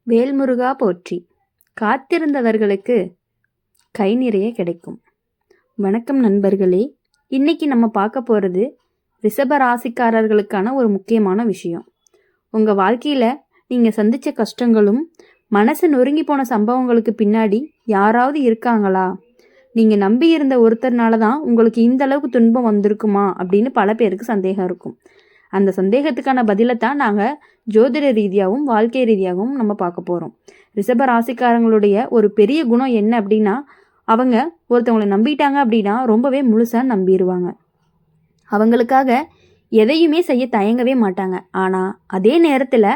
வேல்முருகா போற்றி. காத்திருந்தவர்களுக்கு கை நிறைய கிடைக்கும். வணக்கம் நண்பர்களே. இன்னைக்கு நம்ம பார்க்க போகிறது ரிஷப ராசிக்காரர்களுக்கான ஒரு முக்கியமான விஷயம். உங்கள் வாழ்க்கையில் நீங்கள் சந்தித்த கஷ்டங்களும் மனசு நொறுங்கி போன சம்பவங்களுக்கு பின்னாடி யாராவது இருக்காங்களா? நீங்கள் நம்பி இருந்த ஒருத்தர்னால தான் உங்களுக்கு இந்த அளவுக்கு துன்பம் வந்திருக்குமா அப்படின்னு பல பேருக்கு சந்தேகம் இருக்கும். அந்த சந்தேகத்துக்கான பதிலை தான் நாங்கள் ஜோதிட ரீதியாகவும் வாழ்க்கை ரீதியாகவும் நம்ம பார்க்க போகிறோம். ரிஷப ராசிக்காரங்களுடைய ஒரு பெரிய குணம் என்ன அப்படின்னா, அவங்க ஒருத்தவங்களை நம்பிட்டாங்க அப்படின்னா ரொம்பவே முழுசாக நம்பிடுவாங்க. அவங்களுக்காக எதையுமே செய்ய தயங்கவே மாட்டாங்க. ஆனால் அதே நேரத்தில்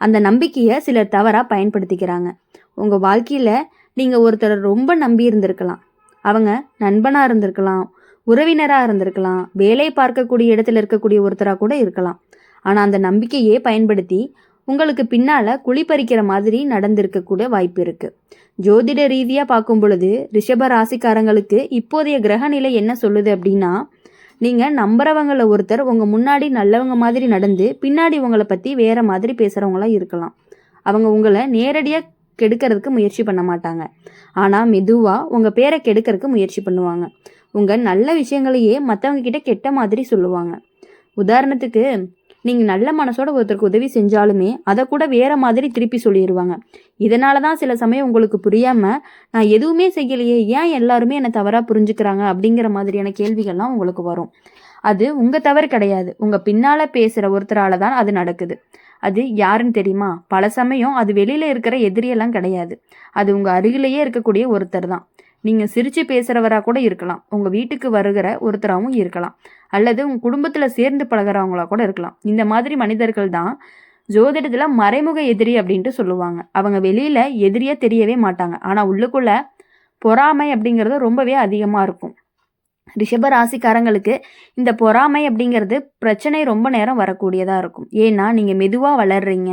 அந்த நம்பிக்கையை சிலர் தவறாக பயன்படுத்திக்கிறாங்க. உங்கள் வாழ்க்கையில் நீங்கள் ஒருத்தரை ரொம்ப நம்பி இருந்திருக்கலாம். அவங்க நண்பனாக இருந்திருக்கலாம், உறவினராக இருந்திருக்கலாம், வேலை பார்க்கக்கூடிய இடத்துல இருக்கக்கூடிய ஒருத்தராக கூட இருக்கலாம். ஆனால் அந்த நம்பிக்கையே பயன்படுத்தி உங்களுக்கு பின்னால் குழிப்பறிக்கிற மாதிரி நடந்திருக்கக்கூட வாய்ப்பு இருக்குது. ஜோதிட ரீதியாக பார்க்கும் பொழுது ரிஷப ராசிக்காரங்களுக்கு இப்போதைய கிரகநிலை என்ன சொல்லுது அப்படின்னா, நீங்கள் நம்புறவங்கள ஒருத்தர் உங்கள் முன்னாடி நல்லவங்க மாதிரி நடந்து பின்னாடி உங்களை பற்றி வேறு மாதிரி பேசுகிறவங்களாம் இருக்கலாம். அவங்க உங்களை நேரடியாக கெடுக்கிறதுக்கு முயற்சி பண்ண மாட்டாங்க. ஆனால் மெதுவாக உங்கள் பேரை கெடுக்கிறதுக்கு முயற்சி பண்ணுவாங்க. உங்கள் நல்ல விஷயங்களையே மற்றவங்க கிட்ட கெட்ட மாதிரி சொல்லுவாங்க. உதாரணத்துக்கு, நீங்கள் நல்ல மனசோட ஒருத்தருக்கு உதவி செஞ்சாலுமே அதை கூட வேறு மாதிரி திருப்பி சொல்லிடுவாங்க. இதனால தான் சில சமயம் உங்களுக்கு புரியாமல், நான் எதுவுமே செய்யலையே, ஏன் எல்லாருமே என்னை தவறாக புரிஞ்சுக்கிறாங்க அப்படிங்கிற மாதிரியான கேள்விகள்லாம் உங்களுக்கு வரும். அது உங்கள் தவறு கிடையாது. உங்கள் பின்னால் பேசுகிற ஒருத்தரால் தான் அது நடக்குது. அது யாருன்னு தெரியுமா? பல சமயம் அது வெளியில் இருக்கிற எதிரியெல்லாம் கிடையாது. அது உங்கள் அருகிலேயே இருக்கக்கூடிய ஒருத்தர் தான். நீங்கள் சிரித்து பேசுகிறவராக கூட இருக்கலாம், உங்கள் வீட்டுக்கு வருகிற ஒருத்தராகவும் இருக்கலாம், அல்லது உங்கள் குடும்பத்தில் சேர்ந்து பழகிறவங்களாக கூட இருக்கலாம். இந்த மாதிரி மனிதர்கள் தான் ஜோதிடத்தில் மறைமுக எதிரி அப்படின்ட்டு சொல்லுவாங்க. அவங்க வெளியில் எதிரியாக தெரியவே மாட்டாங்க. ஆனால் உள்ளுக்குள்ளே பொறாமை அப்படிங்கிறது ரொம்பவே அதிகமாக இருக்கும். ரிஷப ராசிக்காரங்களுக்கு இந்த பொறாமை அப்படிங்கிறது பிரச்சனை ரொம்ப நேரம் வரக்கூடியதாக இருக்கும். ஏன்னா நீங்கள் மெதுவாக வளர்றீங்க,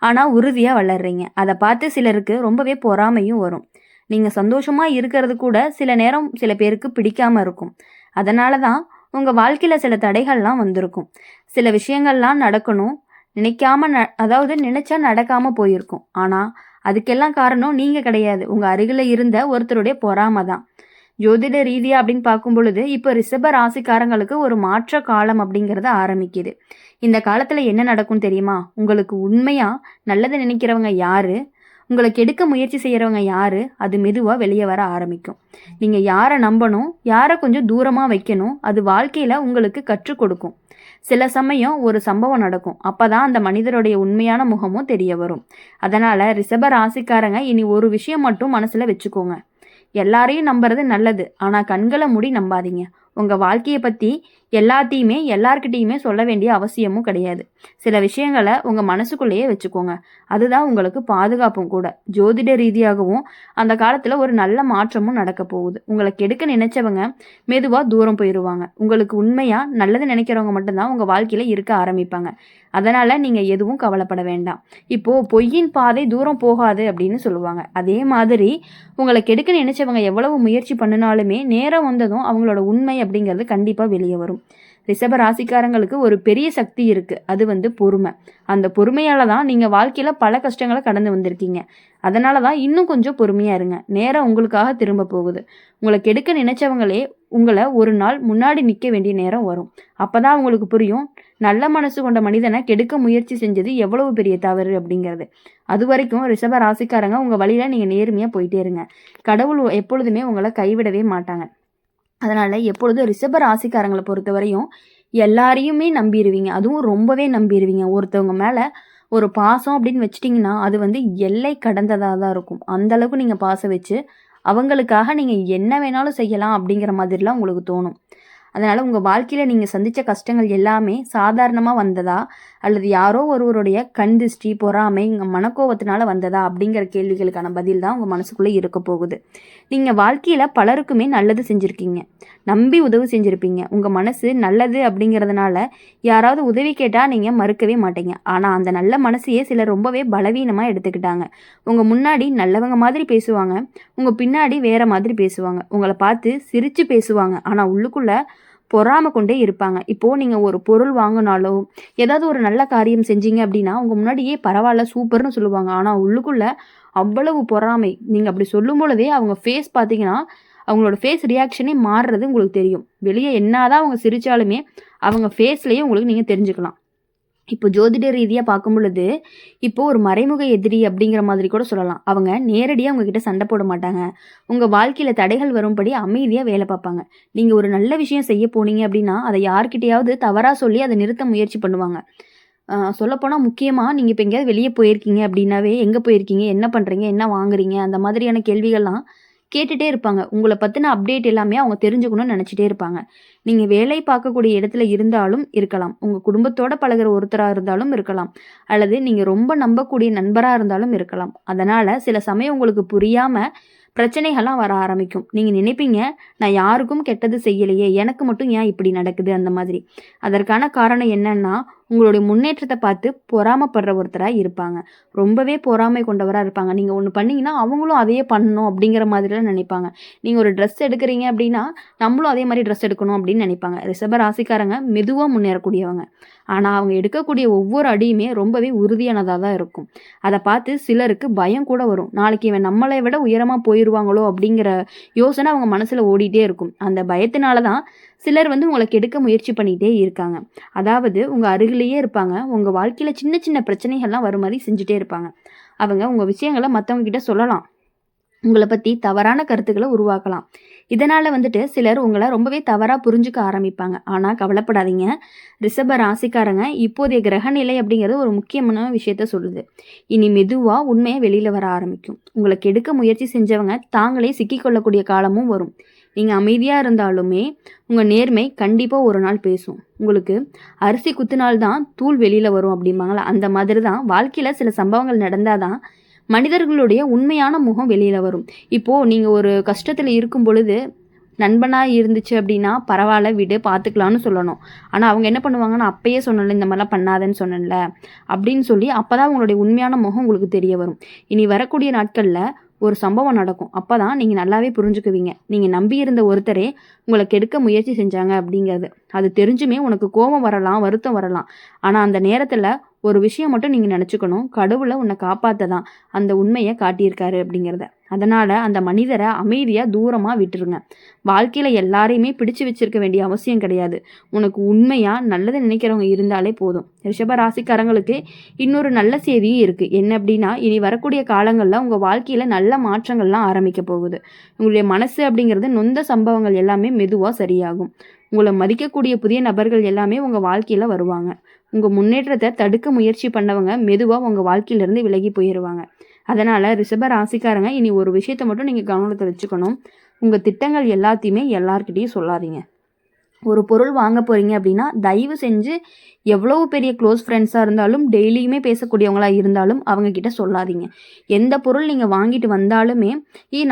ஆனால் உறுதியாக வளர்றீங்க. அதை பார்த்து சிலருக்கு ரொம்பவே பொறாமையும் வரும். நீங்கள் சந்தோஷமாக இருக்கிறது கூட சில நேரம் சில பேருக்கு பிடிக்காமல் இருக்கும். அதனால தான் உங்கள் வாழ்க்கையில் சில தடைகள்லாம் வந்திருக்கும். சில விஷயங்கள்லாம் நடக்கணும் நினைக்காம அதாவது நினச்சா நடக்காமல் போயிருக்கும். ஆனால் அதுக்கெல்லாம் காரணம் நீங்கள் கிடையாது, உங்கள் அருகில் இருந்த ஒருத்தருடைய பொறாமை தான். ஜோதிட ரீதியாக அப்படின்னு பார்க்கும் பொழுது இப்போ ரிஷப ராசிக்காரங்களுக்கு ஒரு மாற்ற காலம் அப்படிங்கிறது ஆரம்பிக்குது. இந்த காலத்தில் என்ன நடக்கும் தெரியுமா? உங்களுக்கு உண்மையாக நல்லது நினைக்கிறவங்க யாரு, உங்களை கெடுக்க முயற்சி செய்கிறவங்க யாரு, அது மெதுவாக வெளியே வர ஆரம்பிக்கும். நீங்கள் யாரை நம்பணும், யாரை கொஞ்சம் தூரமாக வைக்கணும், அது வாழ்க்கையில் உங்களுக்கு கற்றுக் கொடுக்கும். சில சமயம் ஒரு சம்பவம் நடக்கும், அப்போ தான் அந்த மனிதருடைய உண்மையான முகமும் தெரிய வரும். அதனால் ரிஷப ராசிக்காரங்க இனி ஒரு விஷயம் மட்டும் மனசில் வச்சுக்கோங்க. எல்லாரையும் நம்புறது நல்லது, ஆனால் கண்களை மூடி நம்பாதீங்க. உங்கள் வாழ்க்கையை பற்றி எல்லாத்தையுமே எல்லார்கிட்டையுமே சொல்ல வேண்டிய அவசியமும் கிடையாது. சில விஷயங்களை உங்கள் மனசுக்குள்ளேயே வச்சுக்கோங்க. அதுதான் உங்களுக்கு பாதுகாப்பும் கூட. ஜோதிட ரீதியாகவும் அந்த காலத்தில் ஒரு நல்ல மாற்றமும் நடக்க போகுது. உங்களை கெடுக்க நினைச்சவங்க மெதுவாக தூரம் போயிடுவாங்க. உங்களுக்கு உண்மையாக நல்லது நினைக்கிறவங்க மட்டும்தான் உங்கள் வாழ்க்கையில் இருக்க ஆரம்பிப்பாங்க. அதனால் நீங்கள் எதுவும் கவலைப்பட வேண்டாம். இப்போது பொய்யின் பாதை தூரம் போகாது அப்படின்னு சொல்லுவாங்க. அதே மாதிரி உங்களை கெடுக்க நினைச்சவங்க எவ்வளவு முயற்சி பண்ணினாலுமே நேரம் வந்ததும் அவங்களோட உண்மை அப்படிங்கிறது கண்டிப்பாக வெளியே வரும். ரிஷப ராசிக்காரங்களுக்கு ஒரு பெரிய சக்தி இருக்குது, அது பொறுமை. அந்த பொறுமையால் தான் நீங்கள் வாழ்க்கையில் பல கஷ்டங்களை கடந்து வந்திருக்கீங்க. அதனால தான் இன்னும் கொஞ்சம் பொறுமையாக இருங்க. நேரம் உங்களுக்காக திரும்ப போகுது. உங்களை கெடுக்க நினைச்சவங்களே உங்களை ஒரு நாள் முன்னாடி நிற்க வேண்டிய நேரம் வரும். அப்போ தான் உங்களுக்கு புரியும், நல்ல மனசு கொண்ட மனிதனை கெடுக்க முயற்சி செஞ்சது எவ்வளவு பெரிய தவறு அப்படிங்கிறது. அது வரைக்கும் ரிஷப ராசிக்காரங்க உங்கள் வழியில் நீங்கள் நேர்மையாக போயிட்டே இருங்க. கடவுள் எப்பொழுதுமே உங்களை கைவிடவே மாட்டாங்க. அதனால் எப்பொழுதும் ரிஷப ராசிக்காரங்களை பொறுத்தவரையும் எல்லாரையுமே நம்பிடுவீங்க, அதுவும் ரொம்பவே நம்பிடுவீங்க. ஒருத்தவங்க மேலே ஒரு பாசம் அப்படின்னு வச்சிட்டிங்கன்னா அது எல்லை கடந்ததாக தான் இருக்கும். அந்தளவுக்கு நீங்கள் பாசம் வச்சு அவங்களுக்காக நீங்கள் என்ன வேணாலும் செய்யலாம் அப்படிங்கிற மாதிரிலாம் உங்களுக்கு தோணும். அதனால் உங்கள் வாழ்க்கையில் நீங்கள் சந்தித்த கஷ்டங்கள் எல்லாமே சாதாரணமாக வந்ததா, அல்லது யாரோ ஒருவருடைய கண் திருஷ்டி, பொறாமை, மனக்கோவத்தினால வந்ததா அப்படிங்கிற கேள்விகளுக்கான பதில் தான் உங்கள் மனசுக்குள்ளே இருக்க போகுது. நீங்கள் வாழ்க்கையில் பலருக்குமே நல்லது செஞ்சுருக்கீங்க, நம்பி உதவி செஞ்சுருப்பீங்க. உங்கள் மனசு நல்லது அப்படிங்கிறதுனால யாராவது உதவி கேட்டால் நீங்கள் மறுக்கவே மாட்டீங்க. ஆனால் அந்த நல்ல மனசையே சிலர் ரொம்பவே பலவீனமாக எடுத்துக்கிட்டாங்க. உங்கள் முன்னாடி நல்லவங்க மாதிரி பேசுவாங்க, உங்கள் பின்னாடி வேறு மாதிரி பேசுவாங்க. உங்களை பார்த்து சிரித்து பேசுவாங்க, ஆனால் உள்ளுக்குள்ளே பொறாம கொண்டே இருப்பாங்க. இப்போது நீங்கள் ஒரு பொருள் வாங்கினாலோ ஏதாவது ஒரு நல்ல காரியம் செஞ்சீங்க அப்படின்னா உங்கள் முன்னாடியே பரவாயில்ல சூப்பர்னு சொல்லுவாங்க. ஆனால் உள்ளுக்குள்ளே அவ்வளவு பொறாமை. நீங்கள் அப்படி சொல்லும் பொழுதே அவங்க ஃபேஸ் பார்த்தீங்கன்னா அவங்களோட ஃபேஸ் ரியாக்ஷனே மாறுறது உங்களுக்கு தெரியும். வெளியே என்னதான் அவங்க சிரித்தாலுமே அவங்க ஃபேஸ்லேயே உங்களுக்கு நீங்கள் தெரிஞ்சுக்கலாம். இப்போ ஜோதிட ரீதியாக பார்க்கும் பொழுது இப்போது ஒரு மறைமுக எதிரி அப்படிங்கிற மாதிரி கூட சொல்லலாம். அவங்க நேரடியாக உங்ககிட்ட சண்டை போட மாட்டாங்க. உங்கள் வாழ்க்கையில் தடைகள் வரும்படி அமைதியாக வேலை பார்ப்பாங்க. நீங்கள் ஒரு நல்ல விஷயம் செய்ய போனீங்க அப்படின்னா அதை யார்கிட்டையாவது தவறாக சொல்லி அதை நிறுத்த முயற்சி பண்ணுவாங்க. சொல்லப்போனால் முக்கியமாக நீங்கள் இப்போ எங்கேயாவது வெளியே போயிருக்கீங்க அப்படின்னாவே எங்கே போயிருக்கீங்க, என்ன பண்ணுறீங்க, என்ன வாங்குறீங்க, அந்த மாதிரியான கேள்விகள்லாம் கேட்டுகிட்டே இருப்பாங்க. உங்களை பற்றின அப்டேட் எல்லாமே அவங்க தெரிஞ்சுக்கணும்னு நினச்சிட்டே இருப்பாங்க. நீங்கள் வேலை பார்க்கக்கூடிய இடத்துல இருந்தாலும் இருக்கலாம், உங்கள் குடும்பத்தோடு பழகிற ஒருத்தராக இருந்தாலும் இருக்கலாம், அல்லது நீங்கள் ரொம்ப நம்பக்கூடிய நண்பராக இருந்தாலும் இருக்கலாம். அதனால் சில சமயம் உங்களுக்கு புரியாமல் பிரச்சனைகள்லாம் வர ஆரம்பிக்கும். நீங்கள் நினைப்பீங்க, நான் யாருக்கும் கெட்டது செய்யலையே, எனக்கு மட்டும் ஏன் இப்படி நடக்குது அந்த மாதிரி. அதற்கான காரணம் என்னன்னா உங்களுடைய முன்னேற்றத்தை பார்த்து பொறாமப்படுற ஒருத்தராக இருப்பாங்க. ரொம்பவே பொறாமை கொண்டவராக இருப்பாங்க. நீங்கள் ஒன்று பண்ணிங்கன்னா அவங்களும் அதையே பண்ணணும் அப்படிங்கிற மாதிரிலாம் நினைப்பாங்க. நீங்கள் ஒரு ட்ரெஸ் எடுக்கிறீங்க அப்படின்னா நம்மளும் அதே மாதிரி ட்ரெஸ் எடுக்கணும் அப்படின்னு நினைப்பாங்க. ரிஷப ராசிக்காரங்க மெதுவாக முன்னேறக்கூடியவங்க. ஆனால் அவங்க எடுக்கக்கூடிய ஒவ்வொரு அடியுமே ரொம்பவே உறுதியானதாக தான் இருக்கும். அதை பார்த்து சிலருக்கு பயம் கூட வரும். நாளைக்கு இவன் நம்மளை விட உயரமாக போயிடுவாங்களோ அப்படிங்கிற யோசனை அவங்க மனசில் ஓடிட்டே இருக்கும். அந்த பயத்தினால தான் சிலர் உங்களை கெடுக்க முயற்சி பண்ணிகிட்டே இருக்காங்க. அதாவது உங்கள் அருகிலேயே இருப்பாங்க. உங்கள் வாழ்க்கையில் சின்ன சின்ன பிரச்சனைகள்லாம் வரும் மாதிரி செஞ்சுட்டே இருப்பாங்க. அவங்க உங்கள் விஷயங்களை மற்றவங்க கிட்ட சொல்லலாம், உங்களை பற்றி தவறான கருத்துக்களை உருவாக்கலாம். இதனால் சிலர் உங்களை ரொம்பவே தவறாக புரிஞ்சுக்க ஆரம்பிப்பாங்க. ஆனால் கவலைப்படாதீங்க, ரிஷப ராசிக்காரங்க இப்போதைய கிரகநிலை அப்படிங்கிறது ஒரு முக்கியமான விஷயத்த சொல்லுது. இனி மெதுவாக உண்மையை வெளியில் வர ஆரம்பிக்கும். உங்களை கெடுக்க முயற்சி செஞ்சவங்க தாங்களே சிக்கிக்கொள்ளக்கூடிய காலமும் வரும். நீங்கள் அமைதியாக இருந்தாலுமே உங்கள் நேர்மை கண்டிப்பாக ஒரு நாள் பேசும். உங்களுக்கு அரிசி குத்துனால்தான் தூள் வெளியில் வரும் அப்படிம்பாங்களா, அந்த மாதிரி தான் வாழ்க்கையில் சில சம்பவங்கள் நடந்தால் தான் மனிதர்களுடைய உண்மையான முகம் வெளியில் வரும். இப்போது நீங்கள் ஒரு கஷ்டத்தில் இருக்கும் பொழுது நண்பனாக இருந்துச்சு அப்படின்னா பரவாயில்ல விடு பார்த்துக்கலான்னு சொல்லணும். ஆனால் அவங்க என்ன பண்ணுவாங்கன்னா அப்பயே சொன்னல இந்த மாதிரிலாம் பண்ணாதேன்னு சொன்னல அப்படின்னு சொல்லி அப்போ தான் உங்களுடைய உண்மையான முகம் உங்களுக்கு தெரிய வரும். இனி வரக்கூடிய நாட்களில் ஒரு சம்பவம் நடக்கும். அப்போ தான் நீங்கள் நல்லாவே புரிஞ்சுக்குவீங்க, நீங்கள் நம்பியிருந்த ஒருத்தரே உங்களை கெடுக்க முயற்சி செஞ்சாங்க அப்படிங்கிறது. அது தெரிஞ்சுமே உனக்கு கோபம் வரலாம், வருத்தம் வரலாம். ஆனால் அந்த நேரத்தில் ஒரு விஷயம் மட்டும் நீங்கள் நினச்சிக்கணும், கடவுளை உன்னை காப்பாற்ற தான் அந்த உண்மையை காட்டியிருக்காரு அப்படிங்கிறத. அதனால் அந்த மனிதரை அமைதியாக தூரமாக விட்டுருங்க. வாழ்க்கையில் எல்லாரையுமே பிடிச்சு வச்சிருக்க வேண்டிய அவசியம் கிடையாது. உனக்கு உண்மையாக நல்லது நினைக்கிறவங்க இருந்தாலே போதும். ரிஷப ராசிக்காரங்களுக்கு இன்னொரு நல்ல செய்தியும் இருக்குது. என்ன அப்படின்னா, இனி வரக்கூடிய காலங்களில் உங்கள் வாழ்க்கையில் நல்ல மாற்றங்கள்லாம் ஆரம்பிக்க போகுது. உங்களுடைய மனசு அப்படிங்கிறது நொந்த சம்பவங்கள் எல்லாமே மெதுவாக சரியாகும். உங்களை மதிக்கக்கூடிய புதிய நபர்கள் எல்லாமே உங்கள் வாழ்க்கையில் வருவாங்க. உங்கள் முன்னேற்றத்தை தடுக்க முயற்சி பண்ணவங்க மெதுவாக உங்கள் வாழ்க்கையிலேருந்து விலகி போயிடுவாங்க. அதனால் ரிஷப ராசிக்காரங்க இனி ஒரு விஷயத்தை மட்டும் நீங்கள் கவனத்தை வச்சுக்கணும், உங்கள் திட்டங்கள் எல்லாத்தையுமே எல்லார்கிட்டையும் சொல்லாதீங்க. ஒரு பொருள் வாங்க போகிறீங்க அப்படின்னா தயவு செஞ்சு எவ்வளவு பெரிய க்ளோஸ் ஃப்ரெண்ட்ஸாக இருந்தாலும் டெய்லியுமே பேசக்கூடியவங்களாக இருந்தாலும் அவங்கக்கிட்ட சொல்லாதீங்க. எந்த பொருள் நீங்கள் வாங்கிட்டு வந்தாலுமே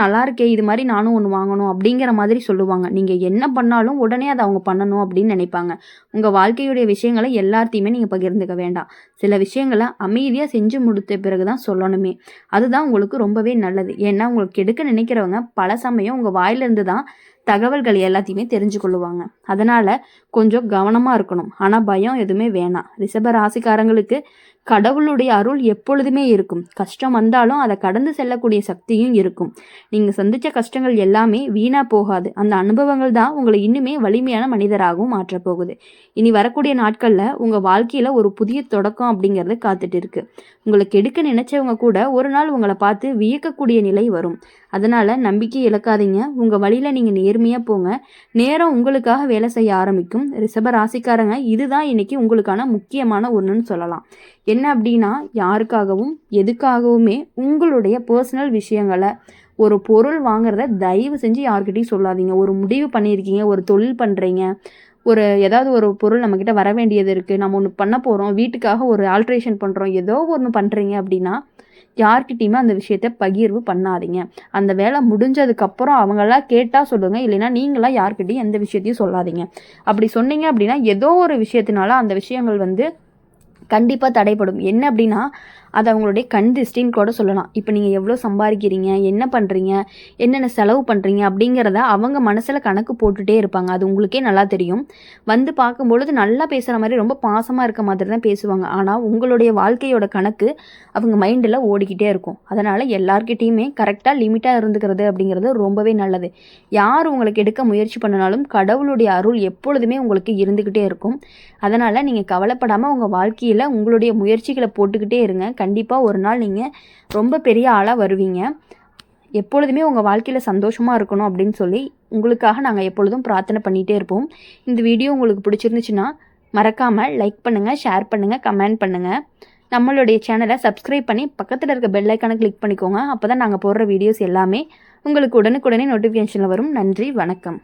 நல்லா இருக்கே, இது மாதிரி நானும் ஒன்று வாங்கணும் அப்படிங்கிற மாதிரி சொல்லுவாங்க. நீங்கள் என்ன பண்ணாலும் உடனே அதை அவங்க பண்ணணும் அப்படின்னு நினைப்பாங்க. உங்கள் வாழ்க்கையுடைய விஷயங்களை எல்லாத்தையுமே நீங்கள் பகிர்ந்துக்க வேண்டாம். சில விஷயங்களை அமைதியாக செஞ்சு முடித்த பிறகு தான் சொல்லணுமே. அதுதான் உங்களுக்கு ரொம்பவே நல்லது. ஏன்னா உங்களுக்கு எடுக்க நினைக்கிறவங்க பல சமயம் உங்கள் வாயிலிருந்து தான் தகவல்கள் எல்லாத்தையுமே தெரிஞ்சு கொள்ளுவாங்க. அதனால் கொஞ்சம் கவனமாக இருக்கணும். ஆனால் பயம் எதுவுமே வேணாம். ரிஷப ராசிக்காரங்களுக்கு கடவுளுடைய அருள் எப்பொழுதுமே இருக்கும். கஷ்டம் வந்தாலும் அதை கடந்து செல்லக்கூடிய சக்தியும் இருக்கும். நீங்கள் சந்தித்த கஷ்டங்கள் எல்லாமே வீணாக போகாது. அந்த அனுபவங்கள் தான் உங்களை இன்னுமே வலிமையான மனிதராகவும் மாற்றப்போகுது. இனி வரக்கூடிய நாட்களில் உங்கள் வாழ்க்கையில் ஒரு புதிய தொடக்கம் அப்படிங்கிறது காத்துட்டு இருக்கு. உங்களுக்கு எடுக்க நினைச்சவங்க கூட ஒரு நாள் உங்களை பார்த்து வியக்கக்கூடிய நிலை வரும். அதனால் நம்பிக்கை இழக்காதீங்க. உங்கள் வழியில் நீங்கள் நேர்மையாக போங்க. நேரம் உங்களுக்காக வேலை செய்ய ஆரம்பிக்கும். ரிஷப ராசிக்காரங்க இதுதான் இன்னைக்கு உங்களுக்கான முக்கியமான ஒன்றுன்னு சொல்லலாம். என்ன அப்படின்னா, யாருக்காகவும் எதுக்காகவுமே உங்களுடைய பர்சனல் விஷயங்களை ஒரு பொருள் வாங்குறத தயவு செஞ்சு யார்கிட்டையும் சொல்லாதீங்க. ஒரு முடிவு பண்ணியிருக்கீங்க, ஒரு தொழில் பண்ணுறீங்க, ஏதாவது ஒரு பொருள் நம்மக்கிட்ட வர வேண்டியது இருக்குது, நம்ம ஒன்று பண்ண போகிறோம், வீட்டுக்காக ஒரு ஆல்ட்ரேஷன் பண்ணுறோம், ஏதோ ஒன்று பண்ணுறீங்க அப்படின்னா யார்கிட்டையுமே அந்த விஷயத்த பகிர்வு பண்ணாதீங்க. அந்த வேலை முடிஞ்சதுக்கப்புறம் அவங்களாம் கேட்டால் சொல்லுங்கள், இல்லைன்னா நீங்களாம் யார்கிட்டையும் எந்த விஷயத்தையும் சொல்லாதீங்க. அப்படி சொன்னீங்க அப்படின்னா ஏதோ ஒரு விஷயத்தினால அந்த விஷயங்கள் கண்டிப்பாக தடைப்படும். என்ன அப்படின்னா, அது அவங்களுடைய கண் திருஷ்டின்னு கூட சொல்லலாம். இப்போ நீங்கள் எவ்வளோ சம்பாதிக்கிறீங்க, என்ன பண்ணுறீங்க, என்னென்ன செலவு பண்ணுறீங்க அப்படிங்கிறத அவங்க மனசில் கணக்கு போட்டுகிட்டே இருப்பாங்க. அது உங்களுக்கே நல்லா தெரியும். வந்து பார்க்கும்பொழுது நல்லா பேசுகிற மாதிரி ரொம்ப பாசமாக இருக்க மாதிரி தான் பேசுவாங்க. ஆனால் உங்களுடைய வாழ்க்கையோட கணக்கு அவங்க மைண்டில் ஓடிக்கிட்டே இருக்கும். அதனால் எல்லார்கிட்டேயுமே கரெக்டாக லிமிட்டாக இருந்துக்கிறது அப்படிங்கிறது ரொம்பவே நல்லது. யார் உங்களுக்கு எடுக்க முயற்சி பண்ணினாலும் கடவுளுடைய அருள் எப்பொழுதுமே உங்களுக்கு இருந்துக்கிட்டே இருக்கும். அதனால் நீங்கள் கவலைப்படாமல் உங்கள் வாழ்க்கையில் உங்களுடைய முயற்சிகளை போட்டுக்கிட்டே இருங்க. கண்டிப்பாக ஒரு நாள் நீங்கள் ரொம்ப பெரிய ஆளாக வருவீங்க. எப்பொழுதுமே உங்கள் வாழ்க்கையில் சந்தோஷமாக இருக்கணும் அப்படின்னு சொல்லி உங்களுக்காக நாங்கள் எப்பொழுதும் பிரார்த்தனை பண்ணிகிட்டே இருப்போம். இந்த வீடியோ உங்களுக்கு பிடிச்சிருந்துச்சுன்னா மறக்காமல் லைக் பண்ணுங்கள், ஷேர் பண்ணுங்கள், கமெண்ட் பண்ணுங்கள். நம்மளுடைய சேனலை சப்ஸ்கிரைப் பண்ணி பக்கத்தில் இருக்க பெல் ஐக்கானை கிளிக் பண்ணிக்கோங்க. அப்போ தான் நாங்கள் போடுற வீடியோஸ் எல்லாமே உங்களுக்கு உடனுக்குடனே நோட்டிஃபிகேஷனில் வரும். நன்றி, வணக்கம்.